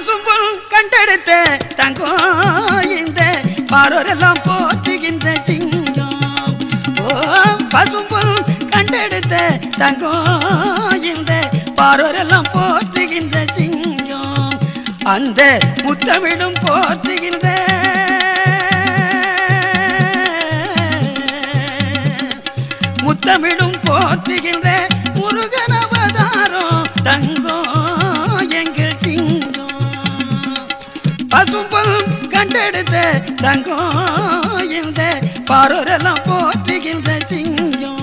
பசும்பொல் கண்டெடுத்த தங்கம் இந்த பாரோரெல்லாம் போற்றுகின்ற சிங்கம். ஓ பசும்பொல் கண்டெடுத்த தங்கம் இந்த பாரோரெல்லாம் போற்றுகின்ற சிங்கம். அந்த முத்தமிடும் போற்றுகின்ற முத்தமிடும் போற்றுகின்ற முருகன் அவதாரம் தங்கம் எங்கள் சிங்கம். பசும்பொல் கண்டெடுத்த தங்கம் இந்த பாரோரெல்லாம் போற்றுகின்ற சிங்கம்.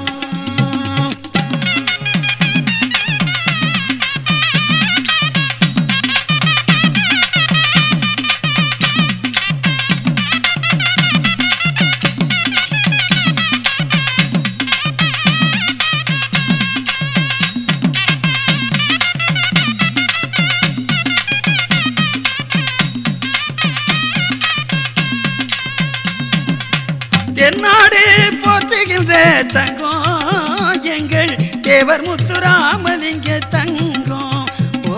தென்னாடு போற்றுகின்ற தங்கம் எங்கள் தேவர் முத்துராமலிங்க தங்கம். ஓ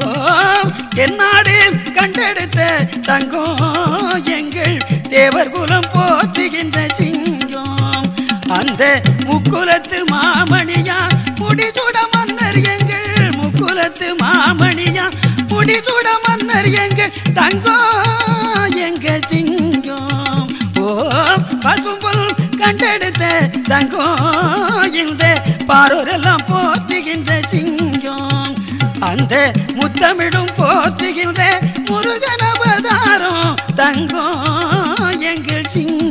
தென்னாடு கண்டெடுத்த தங்கம் எங்கள் தேவர் குலம் போற்றுகின்ற சிங்கம். அந்த முக்குலத்து மாமணியா முடிசூட மன்னர் எங்கள் முக்குலத்து மாமணியா முடிசூட மன்னர் எங்கள் தங்கம் எங்கள் சிங்கம். ஓ பசும்பொல் கண்டெடுத்த தங்கம் இந்த பாரோரெல்லாம் போற்றுகின்ற சிங்கம். அந்த முத்தமிடும் போற்றுகின்ற முருகன் அவதாரம் தங்கம் எங்கள் சிங்கம்.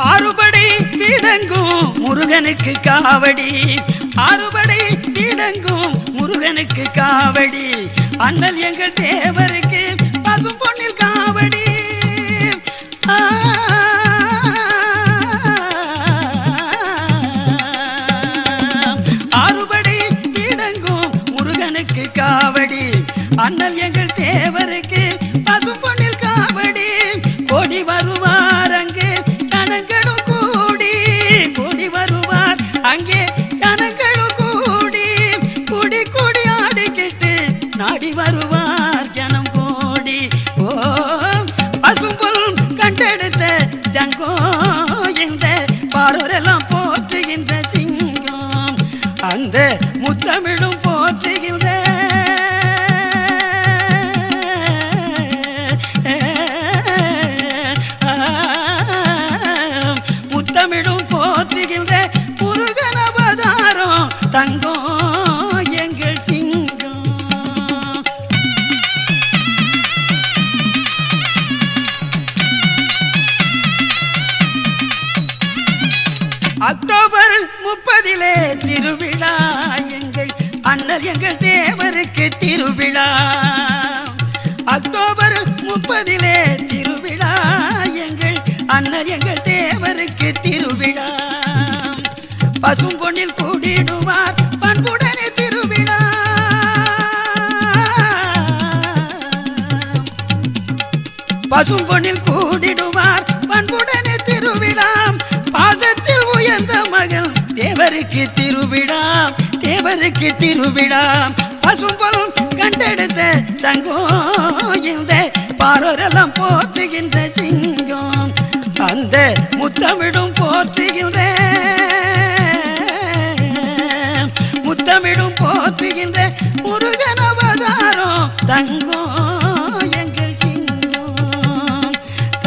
ஆறுபடை பீடங்கும் முருகனுக்கு காவடி ஆறுபடை பீடங்கும் முருகனுக்கு காவடி. அண்ணல் எங்கள் தேவருக்கு பசும் பொன்னில் காவடி. ஆறுபடை பீடங்கும் முருகனுக்கு காவடி. அண்ணல் எங்கள் தேவருக்கு பசும் பொன்னில் காவடி. கோடி வருவார் அங்கு ஜனங்களும் கூடி கூடி வருவார் அங்கே ஜனங்களும் கூடி கூடி கூடி ஆடிக்கிட்டு நாடி வருவார் ஜனம் கோடி. ஓ பசும்பொல் கண்டெடுத்த தங்கம் இந்த பாரோரெல்லாம் போற்றுகின்ற சிங்கம். அந்த முத்தமிடும் போற்றுகின்ற முத்தமிடும் போற்றுகின்ற முருகன் அவதாரம் தங்கம் எங்கள் சிங்கம். அக்டோபர் 30 திருவிழா எங்கள் அண்ணல் எங்கள் தேவருக்கு திருவிழா. அக்டோபர் 30 திருவிழா எங்கள் அண்ணல் எங்கள் தேவருக்கு திருவிழா. பசும்பொன்னில் கூடிடுவார் பண்புடனே திருவிழா. பசும்பொன்னில் கூடிடுவார் பண்புடனே திருவிழா. பாசத்தில் உயர்ந்த மகள் தேவருக்கு திருவிழா தேவருக்கு திருவிழா. பசும்பொல் கண்டெடுத்த தங்கம் இந்த பாரோரெல்லாம் போற்றுகின்ற சிங்கம். அந்த முத்தமிடும் போற்றுகின்ற முத்தமிடும் போற்றுகின்ற முருகன் அவதாரம் தங்கம் எங்கள் சிங்கம்.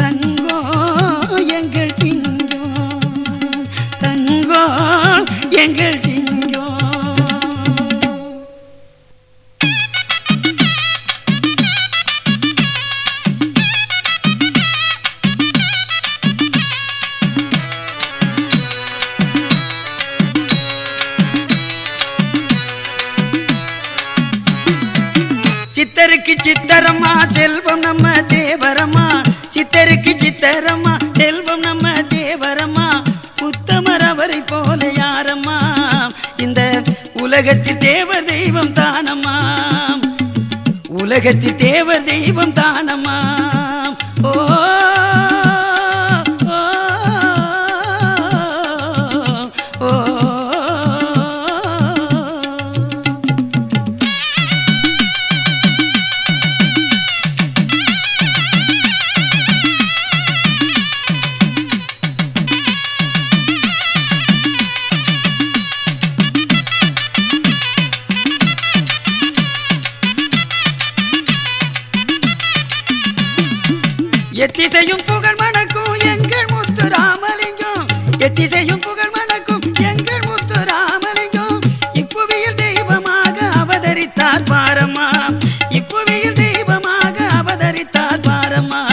தங்கம் எங்கள் சிங்கம். தங்கம் எங்கள் சிங்கம். சித்தருக்கு சித்தரம்மா செல்வம் நம்ம தேவரம்மா, சித்தருக்கு சித்தரம்மா செல்வம் நம்ம தேவரம்மா, உத்தமர் அவரை போல யாரம்மா, இந்த உலகத்தில் தேவர் தெய்வம் தானம்மா, உலகத்தில் தேவர் தெய்வம் தானம்மா. ஓ எத்திசையும் புகழ் மணக்கும் எங்கள் முத்து ராமலிங்கம், எத்திசையும் புகழ் மணக்கும் எங்கள் முத்து ராமலிங்கம், இப்புவியில் தெய்வமாக அவதரித்தார் பாரம்மா, இப்புவியில் தெய்வமாக அவதரித்தார் பாரம்மா,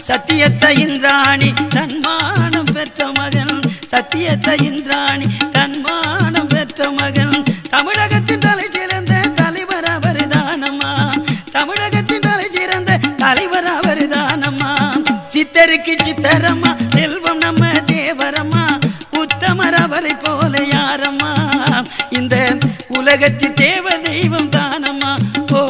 சத்தியத்த இந்திராணி தன்மானம் பெற்ற மகன், சத்தியத்த இந்திராணி தன்மானம் பெற்ற மகன், தமிழகத்தின் தலை சிறந்த தலைவர் அவர்தானம்மா, தமிழகத்தின் தலை சிறந்த தலைவர் அவர்தானம்மா, சித்தருக்கு சித்தரம்மா செல்வம் நம்ம தேவரம்மா, உத்தமர் அவரை போல யாரம்மா, இந்த உலகத்தில் தேவ தெய்வம் தானம்மா. ஓ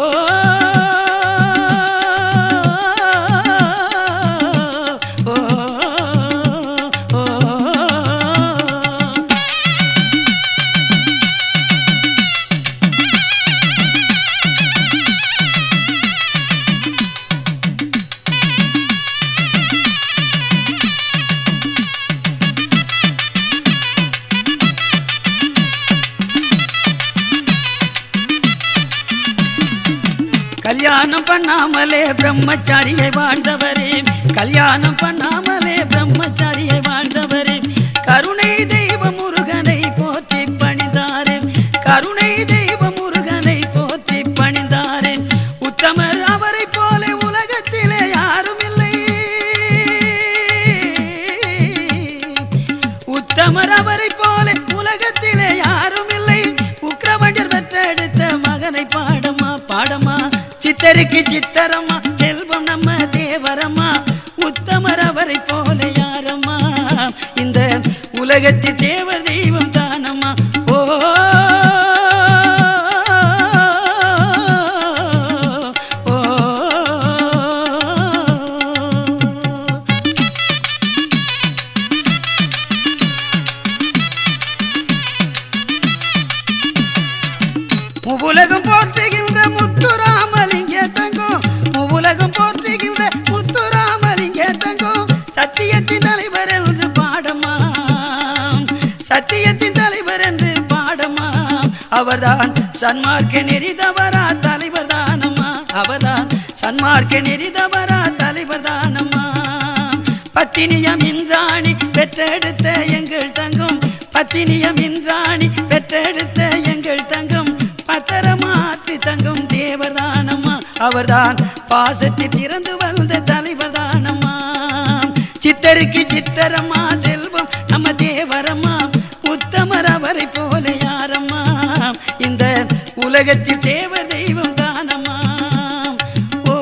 கல்யாணம் பண்ணாமலே பிரம்மச்சாரியை வாழ்ந்தவரே, கல்யாணம் பண்ணாமலே பிரம்மச்சாரியை வாழ்ந்தவரே, கருணை தெய்வ முருகனை போற்றி பணிந்தாரே, கருணை தெய்வ முருகனை போற்றி பணிந்தாரே, உத்தமர் அவரை போல உலகத்திலே யாரும் இல்லை, உத்தமர் அவரை போல உலகத்திலே யாரும் இல்லை, உக்கிரவண்டர் பெற்றெடுத்த மகனை பாடமா பாடமா, சித்தருக்கு சித்தரம்மா செல்வம் நம்ம தேவரம்மா, உத்தமர் அவரை போல யாரம்மா, இந்த உலகத்தில் தேவ தெய்வம் தானம்மா. ஓ உலகம் போற்றுகின்ற முத்து ராமலிங்க தங்கம், உலகம் போற்றுகின்ற முத்து ராமலிங்க தங்கம், சத்தியத்தின் தலைவர் என்று பாடமா, சத்தியத்தின் தலைவர் என்று பாடமா, அவர்தான் சன்மார்க்க நெறிதவரா தலைவர் தானம்மா, அவர்தான் சன்மார்க்க நெறிதவரா தலைவர் தானம்மா, பத்தினியம் இந்திராணி பெற்றெடுத்த எங்கள் தங்கம், பத்தினியம் இந்திராணி பெற்றெடுத்த எங்கள் தங்கம், பத்தரமாத்து தங்கம் தேவதானம்மா, அவர்தான் பாசத்தில் திறந்து வந்த தலைவர் தானம்மா, சித்தருக்கு சித்தரம்மா செல்வம் நம்ம தேவரம்மா, உத்தமர் அவரை போல யாரம்மா, இந்த உலகத்தில் தேவ தெய்வம் தானம்மா. ஓ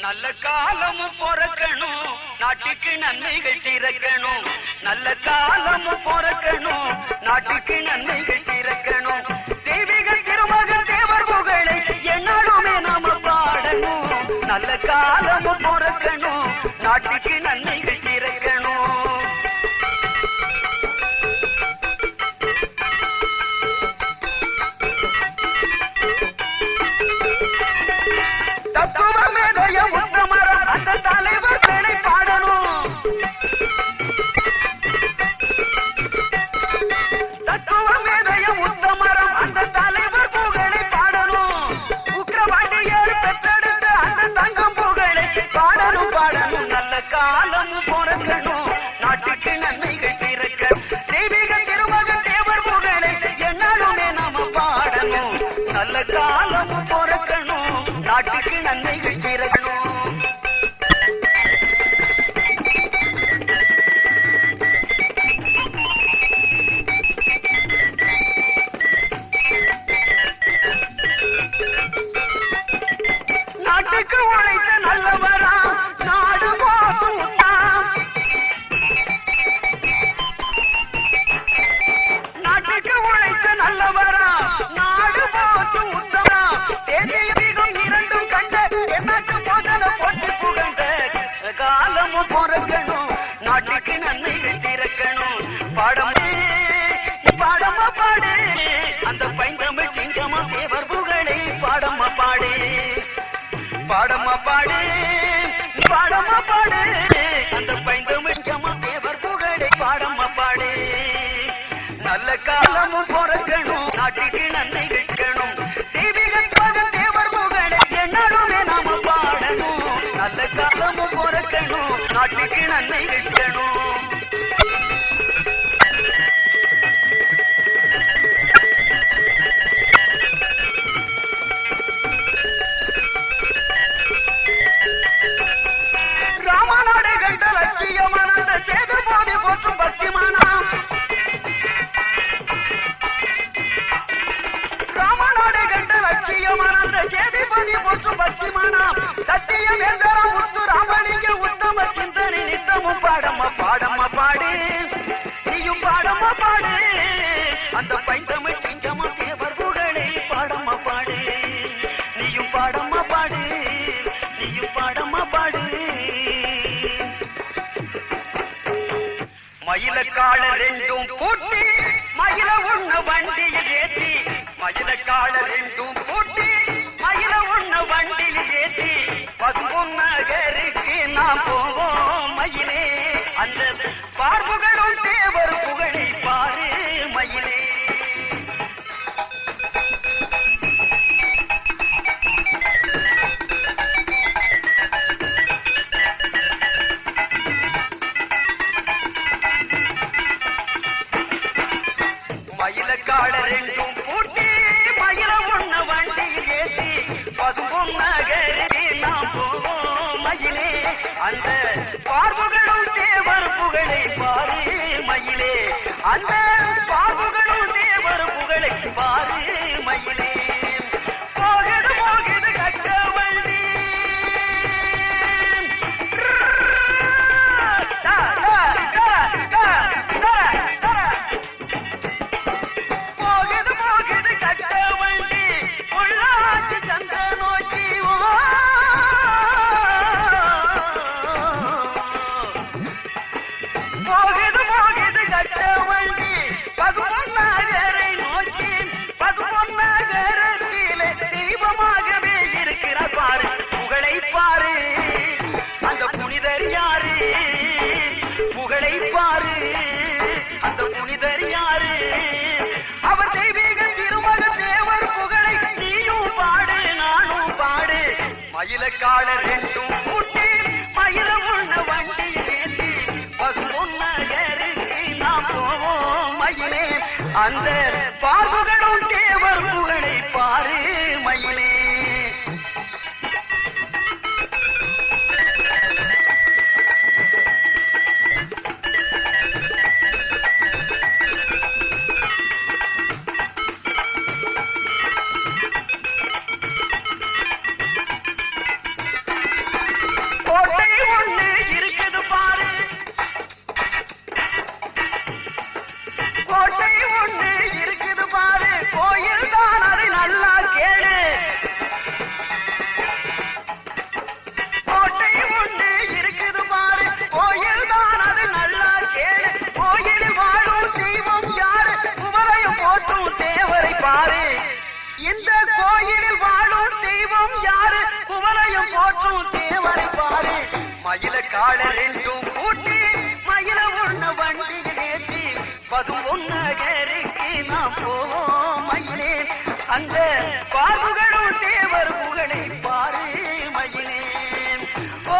நல்ல காலமும் பொறக்கணும், நாட்டுக்கு நன்மைகள் சிறக்கணும், நல்ல காலமும் பொறக்கணும், நாட்டுக்கு நன்மைகள் சிறக்கணும், தெய்வீக திருமகன் தேவர் புகழை என்னாலுமே நாம பாடணும், நல்ல காலமும் பொறக்கணும், நாட்டுக்கு நன்மைகள் சிறக்கணும். தத்துவமேதைய உத்தமரம் அந்த தலைவர் பேரை பாடணும், தத்துவமேதைய உத்தமரம் அந்த தலைவர் புகழை பாடணும், உக்கிரவாண்டியர் பெற்றெடுத்த அந்த தங்கம் புகழை பாடணும் பாடணும், நல்ல காலம் பொறக்கணும், நாட்டுக்கு நன்மைகள் சிறக்கணும், தெய்வீக திருமகன் தேவர் புகழை என்னாலுமே நாம பாடணும், நல்ல காலம் நாட்டுக்கு உழைத்த நல்லவரா நாடு போதும் நாட்டுக்கு உழைத்த நல்லவரா நாடு போதும் உத்தரா தேசியம் இரண்டும் கண்ட என்னாட்டு போதன போட்டு புகழ்ந்த காலமும் பிறக்கணும் நாட்டுக்கு நன்மை திறக்கணும் பாடமா பாடு அந்த பைந்தமிழ் சிங்கமா தேவர் புகழை பாடமா பாடு பாடமா பாடு பாடமா பாடு அந்த பைந்தமிழ் சிங்கமா தேவர் புகழை பாடமா பாடு நல்ல காலமும் பிறக்கணும் நாட்டுக்கு நன்மை வைக்கணும் தெய்வீக தேவர் புகழை என்னாலுமே நாம பாடணும் நல்ல காலமும் பிறக்கணும் நாட்டுக்கு நன்மை வைக்கணும் ராமநாடு கண்ட லட்சியமானந்த சேது போதி போற்றும் பக்திமானா ராமநாடு கண்ட லட்சியமானந்த சேதுபதி போற்றும் பக்திமானா சத்தியம் எந்தரா முத்து ராமலிங்க உத்தம சிந்தனை நித்தமும் பாடம்மா பாடம்மா பாடு நீயும் பாடம்மா பாடு அந்த பைந்தமிழ் சிங்கமா தேவர் புகழை பாடம்மா பாடு நீயும் பாடம்மா பாடு நீயும் பாடம்மா பாடு மயிலக்கால ரெண்டும் பூட்டி மயில ஒண்ணு வண்டியில் ஏற்றி மயிலக்கால ரெண்டும் பூட்டி மயில ஒண்ணு வண்டியில் ஏற்றி பசும்பொன் நகருக்கு நாம் போவோம் மயிலே அந்த பார்ப்புகளும் தேவர் புகழை பாரு மயிலே மயிலக்கால ரெண்டும் பூட்டி மயில ஒண்ணு வண்டியில் ஏற்றி பசும்பொன் நகருக்கு நாம் போவோம் மயிலே அந்த பார்ப்புகளும் தேவர் புகழை பாரு மயிலே அந்த பார்ப்புகளும் தேவர் புகழை பாரு மயிலே போகுது போகுது கட்ட வண்டி போகுது போகுது கட்ட வண்டி உள்ளாட்சி சந்த நோக்கி போகுது போகுது கட்ட வண்டி பசுமொன்னாகரை நோக்கி பசுமொன்னாகரத்திலே தீபமாகவே இருக்கிறார் பாரு புகழை பாரு அந்த புனிதர் யாரு புகழை பாரு அந்த புனிதர் யாரு அவர் தெய்வீக திருமக தேவர் புகழை நீயும் பாடு நானும் பாடு மயிலக்கால ரெண்டும் பூட்டி மயில உள்ள வண்டி ஏற்றி பசுமொன்னகருக்கு நாம் போவோம் மயிலே அந்த பார்ப்புகளும் தேவர் புகழை பாரு மயிலே கோட்டை ஒண்ணு இருக்குது பாரு கோட்டை ஒண்ணு இருக்குது பாரு கோயில் தான் அதை நல்லா கேளு கோட்டை ஒண்ணு இருக்குது பாரு கோயில் தான் அது நல்லா கேளு கோயிலில் வாழும் தெய்வம் யாரு குவளையும் போற்றும் தேவரை பாரு இந்த கோயிலில் வாழும் தெய்வம் யாரு குவளையும் போற்றும் தேவரை பாரு மயிலக்கால ரெண்டும் பூட்டி மயில ஒண்ணு வண்டியில் ஏற்றி பசும்பொன்னகருக்கு நாம் போவோம் மயிலே அந்த பார்ப்புகளும் தேவர் புகழை பாரு மயிலே ஓ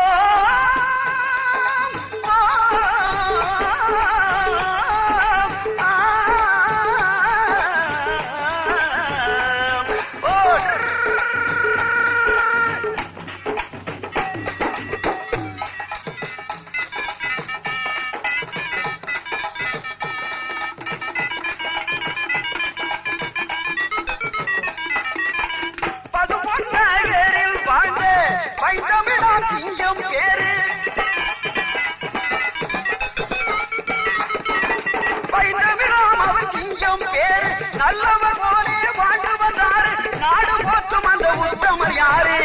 பாரு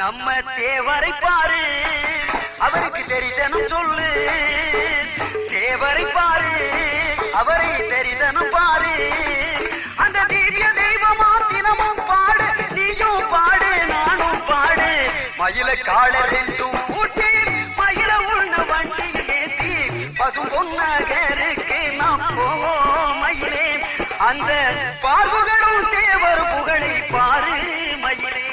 நம்ம தேவரை பாரு அவருக்கு தரிசனம் சொல்லு தேவரை பாரு அவரை தரிசனம் பாரு அந்த திவ்ய தெய்வமா தினமும் பாடு நீயும் பாடு நானும் பாடு மயில காலர் என்றும் ஊட்டி மயில உள்ள வண்டியில் ஏற்றி பசும் பொன்னகருக்கு நாம் போவோம் மயிலே அந்த பார்வுகளும் தேவர் புகழை பாரு மயிலே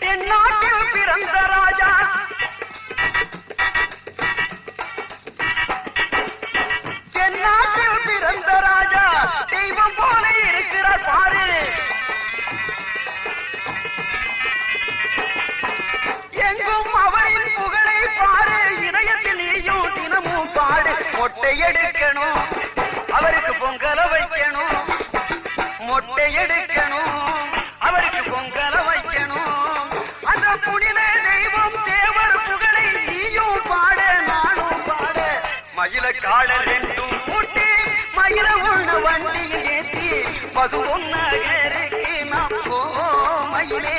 தென்னாட்டில் பிறந்த ராஜா தென்னாட்டில் பிறந்த ராஜா தெய்வம் போல இருக்கிறார் பாரு எங்கும் அவரின் புகழை பாரு இதயத்தில் நீயும் தினமும் பாடு மொட்டை எடுக்கணும் அவருக்கு பொங்கல வைக்கணும் மொட்டை எடுக்கணும் அவருக்கு பொங்கல வைக்கணும் அந்த புனித தெய்வம் தேவர் புகழை நீயும் பாட நானும் பாட மயில காலர் என்றும் ஊட்டி மயில உள்ள வண்டியில் ஏற்றி பசு ஒன்னகருக்கு நாம் போவோம் மயிலே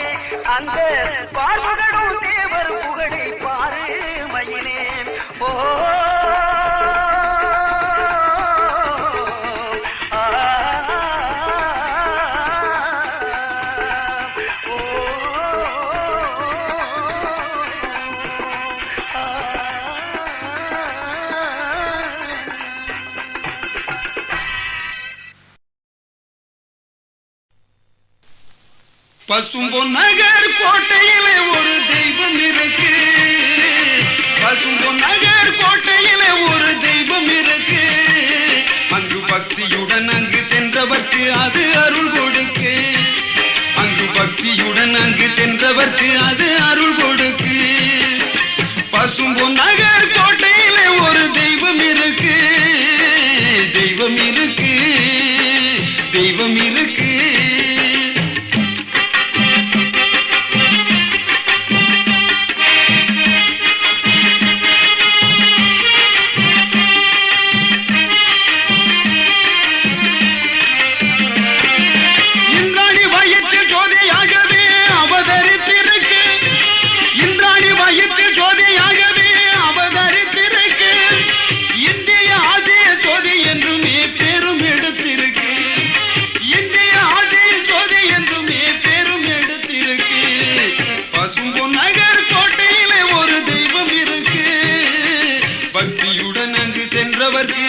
அந்த பார்வகனும் தேவர் புகழை பாரு மயிலே ஓ பசும்பொன்னகர் கோட்டையிலே ஒரு தெய்வம் இருக்கு பசும்பொன்னகர் கோட்டையிலே ஒரு தெய்வம் இருக்கு அங்கு பக்தியுடன் அங்கு சென்றவர்க்கு அது அருள் கொடுக்கு அங்கு பக்தியுடன் அங்கு சென்றவர்க்கு அது அருள் கொடுக்கு பசும்பொன்னகர் கோட்டையிலே ஒரு தெய்வம் இருக்கு தெய்வம் இருக்கு தெய்வம் இருக்கு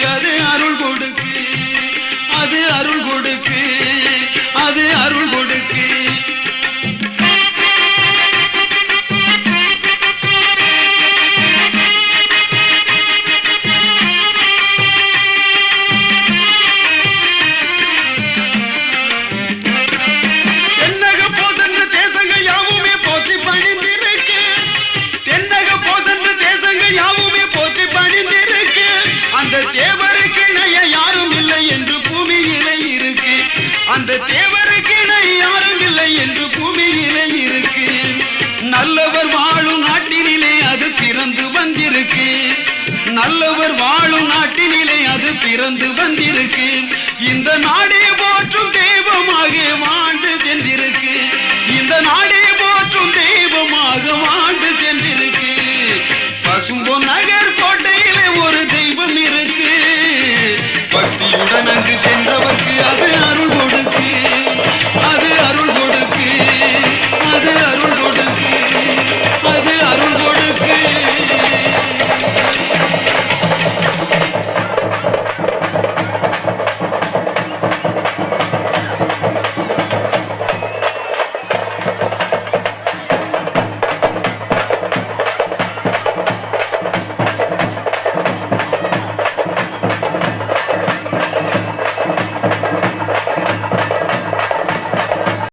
அது அருள் கொடுக்கு அது அருள் கொடுக்கு அது அருள் கொடுக்கு தென்னக போதென்று தேசங்கள் யாவுமே போற்றி பணிந்திருக்கு தென்னக போதென்று தேசங்கள் யாவுமே போற்றி பணிந்திருக்கு அந்த தேவருக்கு இணைய யாரும் இல்லை என்று பூமியிலே இருக்கு அந்த தேவருக்கு இணைய யாரும் இல்லை என்று பூமியிலே இருக்கு நல்லவர் வாழும் நாட்டினிலே அது பிறந்து வந்திருக்கு நல்லவர் வாழும் நாட்டினிலே அது பிறந்து வந்திருக்கு இந்த நாடே போற்றும் தெய்வமாக வாழ்ந்து சென்றிருக்கு இந்த நாடே போற்றும் தெய்வமாக வாழ்ந்து சென்றிருக்கு